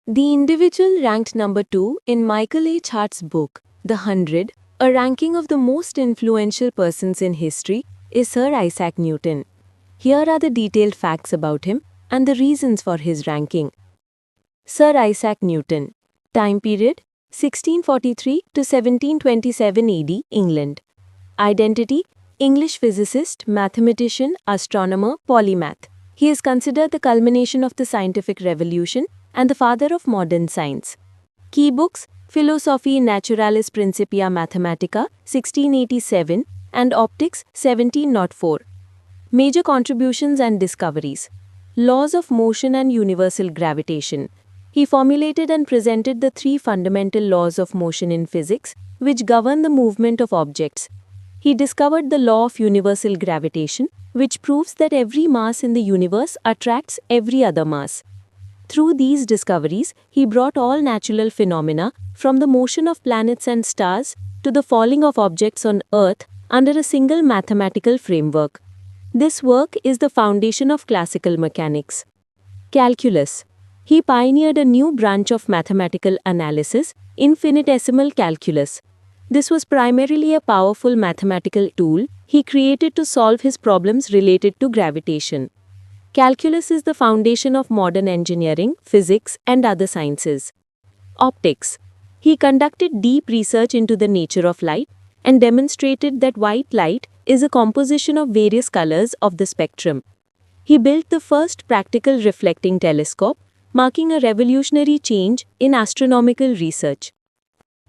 The individual ranked number 2 in Michael H. Hart's book, The 100, a ranking of the most influential persons in history, is Sir Isaac Newton. Here are the detailed facts about him and the reasons for his ranking. Sir Isaac Newton. Time period 1643 to 1727 AD, England. Identity: English physicist, mathematician, astronomer, polymath. He is considered the culmination of the scientific revolution and the father of modern science. Key books: Philosophiae Naturalis Principia Mathematica, 1687, and Optics, 1704. Major contributions and discoveries: Laws of motion and universal gravitation. He formulated and presented the three fundamental laws of motion in physics, which govern the movement of objects. He discovered the law of universal gravitation, which proves that every mass in the universe attracts every other mass. Through these discoveries, he brought all natural phenomena, from the motion of planets and stars to the falling of objects on Earth, under a single mathematical framework. This work is the foundation of classical mechanics. Calculus. He pioneered a new branch of mathematical analysis, infinitesimal calculus. This was primarily a powerful mathematical tool he created to solve his problems related to gravitation. Calculus is the foundation of modern engineering, physics, and other sciences. Optics. He conducted deep research into the nature of light and demonstrated that white light is a composition of various colors of the spectrum. He built the first practical reflecting telescope, marking a revolutionary change in astronomical research.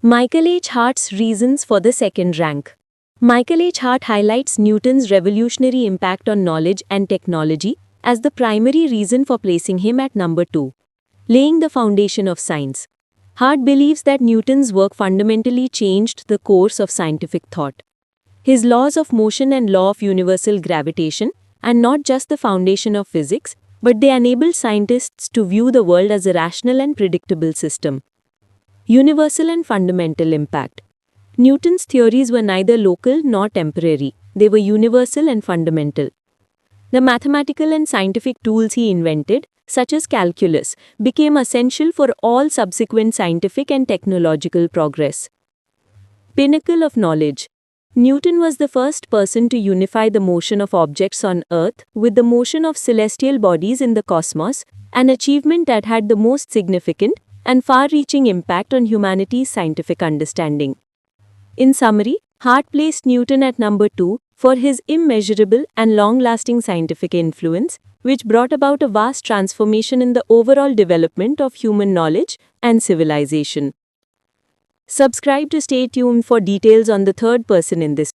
Michael H. Hart's reasons for the second rank. Michael H. Hart highlights Newton's revolutionary impact on knowledge and technology as the primary reason for placing him at number 2. Laying the foundation of science. Hart believes that Newton's work fundamentally changed the course of scientific thought. His laws of motion and law of universal gravitation are not just the foundation of physics, but they enable scientists to view the world as a rational and predictable system. Universal and fundamental impact. Newton's theories were neither local nor temporary. They were universal and fundamental. The mathematical and scientific tools he invented, such as calculus, became essential for all subsequent scientific and technological progress. Pinnacle of knowledge. Newton was the first person to unify the motion of objects on Earth with the motion of celestial bodies in the cosmos, an achievement that had the most significant and far-reaching impact on humanity's scientific understanding. In summary, Hart placed Newton at number 2 for his immeasurable and long-lasting scientific influence, which brought about a vast transformation in the overall development of human knowledge and civilization. Subscribe to stay tuned for details on the third person in this.